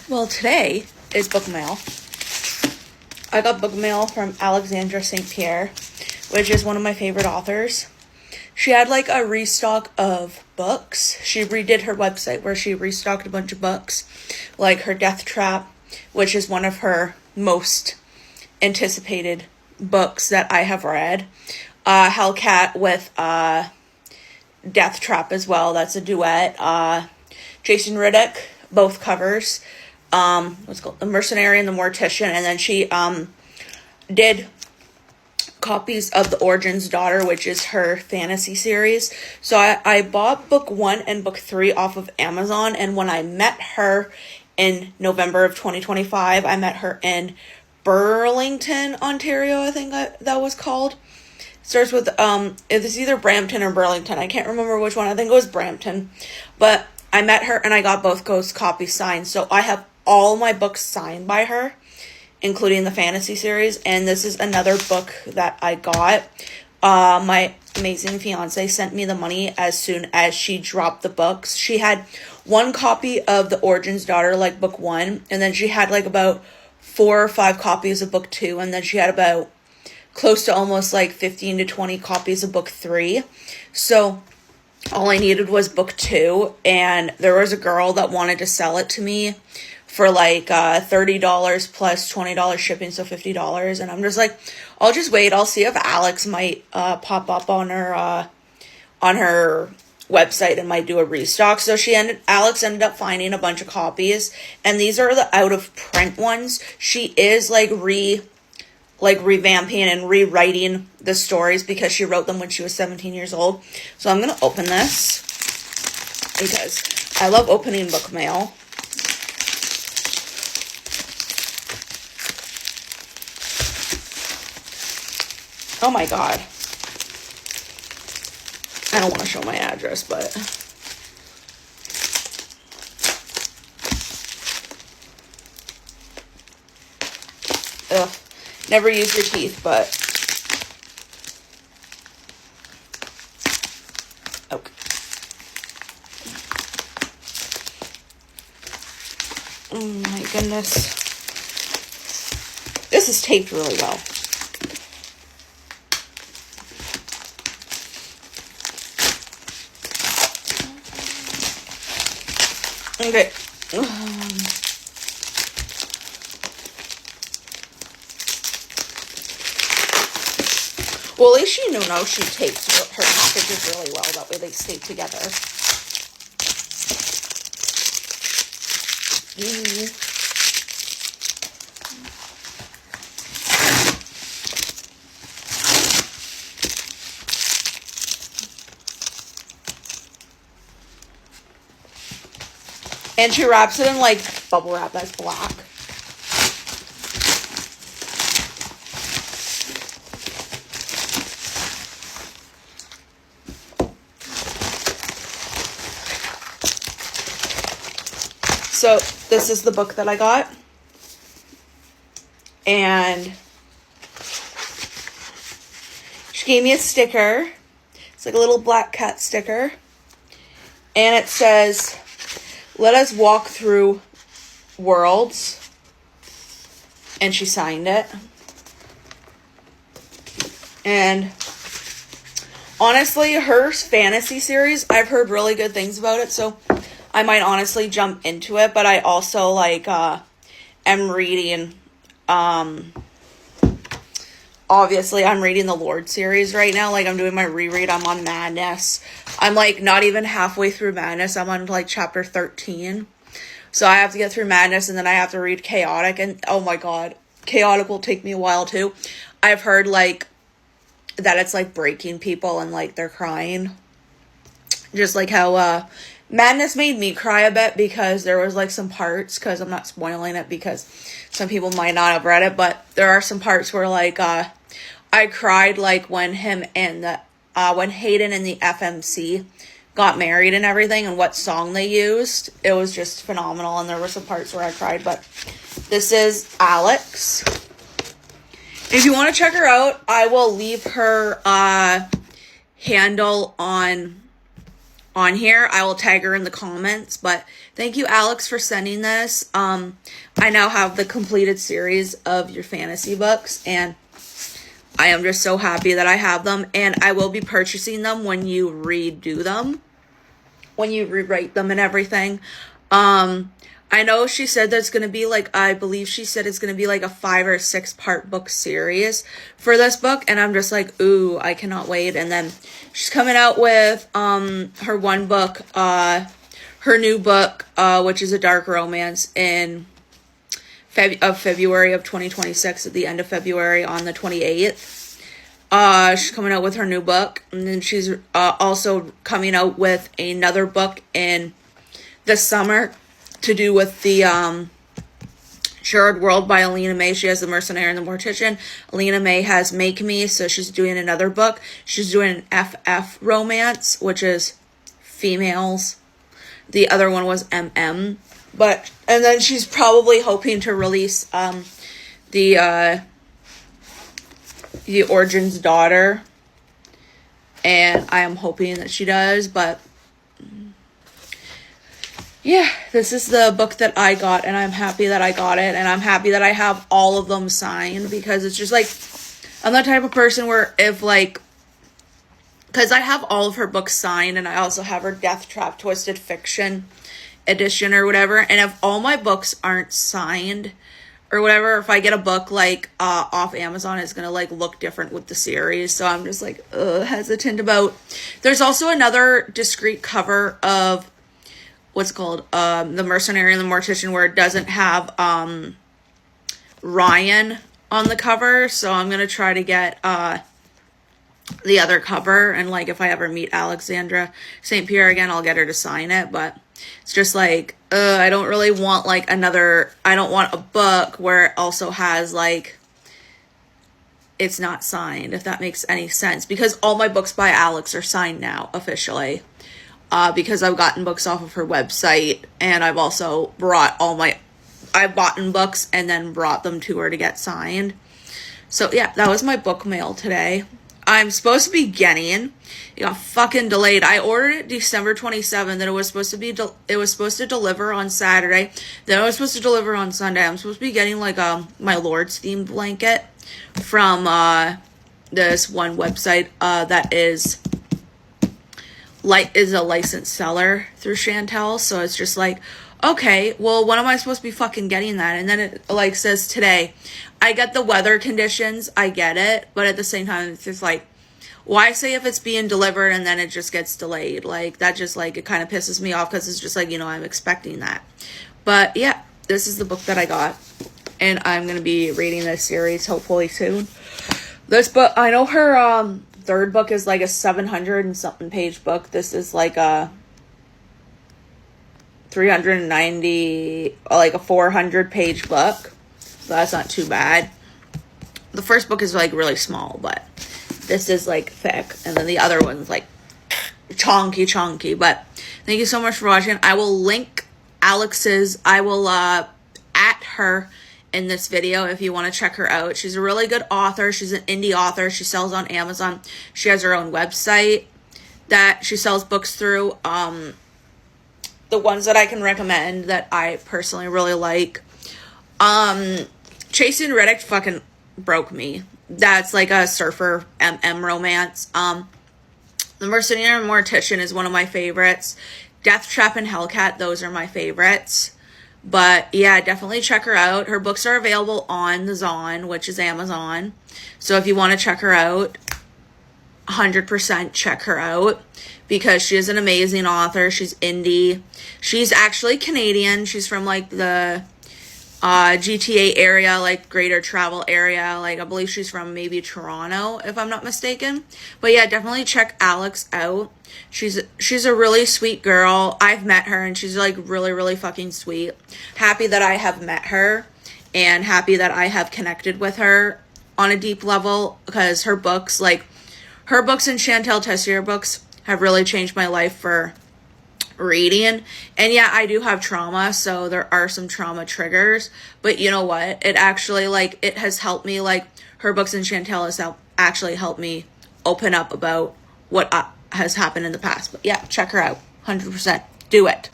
Well, today is book mail. I got book mail from Alexandra St. Pierre, which is one of my favorite authors. She had like a restock of books. She redid her website where she restocked a bunch of books, like her Death Trap, which is one of her most anticipated books that I have read. Hellcat with Death Trap as well. That's a duet. Jason Riddick, both covers. What's called The Mercenary and the Mortician, and then she did copies of The Origin's Daughter, which is her fantasy series. So I bought book 1 and book 3 off of Amazon, and when I met her in November of 2025, I met her in Burlington, Ontario, I think that was called. It starts with, it was either Brampton or Burlington. I can't remember which one. I think it was Brampton. But I met her and I got both ghost copies signed. So I have all my books signed by her, including the fantasy series. And this is another book that I got. My amazing fiance sent me the money as soon as she dropped the books. She had one copy of The Origin's Daughter, like book 1. And then she had like about 4 or 5 copies of book 2. And then she had about close to almost like 15 to 20 copies of book 3. So all I needed was book 2. And there was a girl that wanted to sell it to me for like $30 plus $20 shipping, so $50. And I'm just like, I'll just wait. I'll see if Alex might pop up on her website and might do a restock. So Alex ended up finding a bunch of copies, and these are the out of print ones. She is like revamping and rewriting the stories because she wrote them when she was 17 years old. So I'm gonna open this because I love opening book mail. Oh my god. I don't want to show my address, but ugh. Never use your teeth, but okay. Oh my goodness. This is taped really well. Okay. Well, at least you know she tapes her packages really well. That way they stay together. And she wraps it in like bubble wrap that's black. So this is the book that I got. And she gave me a sticker. It's like a little black cat sticker. And it says, "Let us walk through worlds." And she signed it. And honestly, her fantasy series, I've heard really good things about it. So I might honestly jump into it, but I also like am reading obviously I'm reading the Lord series right now. Like I'm doing my reread. I'm on Madness. I'm like not even halfway through Madness. I'm on like chapter 13. So I have to get through Madness and then I have to read Chaotic, and oh my god, Chaotic will take me a while too. I've heard like that it's like breaking people and like they're crying. Just like how Madness made me cry a bit because there was like some parts, because I'm not spoiling it because some people might not have read it, but there are some parts where like I cried like when him and when Hayden and the FMC got married and everything, and what song they used. It was just phenomenal, and there were some parts where I cried. But this is Alex. If you want to check her out, I will leave her handle on on here. I will tag her in the comments, but thank you, Alex, for sending this. I now have the completed series of your fantasy books, and I am just so happy that I have them, and I will be purchasing them when you redo them, when you rewrite them and everything. I know she said there's going to be like, I believe she said it's going to be like a 5 or 6 part book series for this book. And I'm just like, ooh, I cannot wait. And then she's coming out with, her one book, her new book, which is a dark romance in February of 2026, at the end of February on the 28th. She's coming out with her new book. And then she's, also coming out with another book in the summer to do with the Shared World by Alina May. She has The Mercenary and the Mortician. Alina May has Make Me, so she's doing another book. She's doing an FF romance, which is females. The other one was MM. And then she's probably hoping to release the Origins Daughter. And I am hoping that she does, but yeah, this is the book that I got, and I'm happy that I got it, and I'm happy that I have all of them signed, because it's just like, I'm the type of person where if like, because I have all of her books signed, and I also have her Death Trap Twisted Fiction edition or whatever, and if all my books aren't signed or whatever, if I get a book like off Amazon, it's gonna like look different with the series, so I'm just like hesitant about. There's also another discreet cover of what's called The Mercenary and the Mortician, where it doesn't have Ryan on the cover, so I'm gonna try to get the other cover, and like if I ever meet Alexandra St. Pierre again, I'll get her to sign it. But it's just like I don't really want like another, I don't want a book where it also has like, it's not signed, if that makes any sense, because all my books by Alex are signed now officially. Because I've gotten books off of her website, and I've also brought I've bought books and then brought them to her to get signed. So yeah, that was my book mail today. I'm supposed to be getting, it got fucking delayed. I ordered it December 27th, and it was supposed to be, it was supposed to deliver on Saturday. Then it was supposed to deliver on Sunday. I'm supposed to be getting like my Lord's themed blanket from this one website that is a licensed seller through Chantel. So it's just like, okay, well, when am I supposed to be fucking getting that? And then it like says today. I get the weather conditions, I get it, but at the same time, it's just like, why say if it's being delivered and then it just gets delayed? Like, that just like, it kind of pisses me off, because it's just like, you know, I'm expecting that. But yeah, this is the book that I got, and I'm going to be reading this series hopefully soon. This book, I know her third book is like a 700 and something page book. This is like a 390, like a 400 page book. So that's not too bad. The first book is like really small, but this is like thick. And then the other one's like chonky. But thank you so much for watching. I will link Alex's, I will at her in this video if you want to check her out. She's a really good author. She's an indie author. She sells on Amazon. She has her own website that she sells books through. The ones that I can recommend that I personally really like. Chasing Riddick fucking broke me. That's like a surfer MM romance. The Mercenary and Mortician is one of my favorites. Death Trap and Hellcat, those are my favorites. But yeah, definitely check her out. Her books are available on the Zon, which is Amazon. So if you want to check her out, 100% check her out, because she is an amazing author. She's indie. She's actually Canadian. She's from like the GTA area, like greater travel area. Like I believe she's from maybe Toronto, if I'm not mistaken. But yeah, definitely check Alex out. She's a really sweet girl. I've met her, and she's like really fucking sweet. Happy that I have met her, and happy that I have connected with her on a deep level, because her books and Chantel Tessier books have really changed my life for reading. And yeah, I do have trauma, so there are some trauma triggers, but you know what, it actually like, it has helped me, like her books and Chantel has actually helped me open up about has happened in the past. But yeah, check her out. 100%. Do it.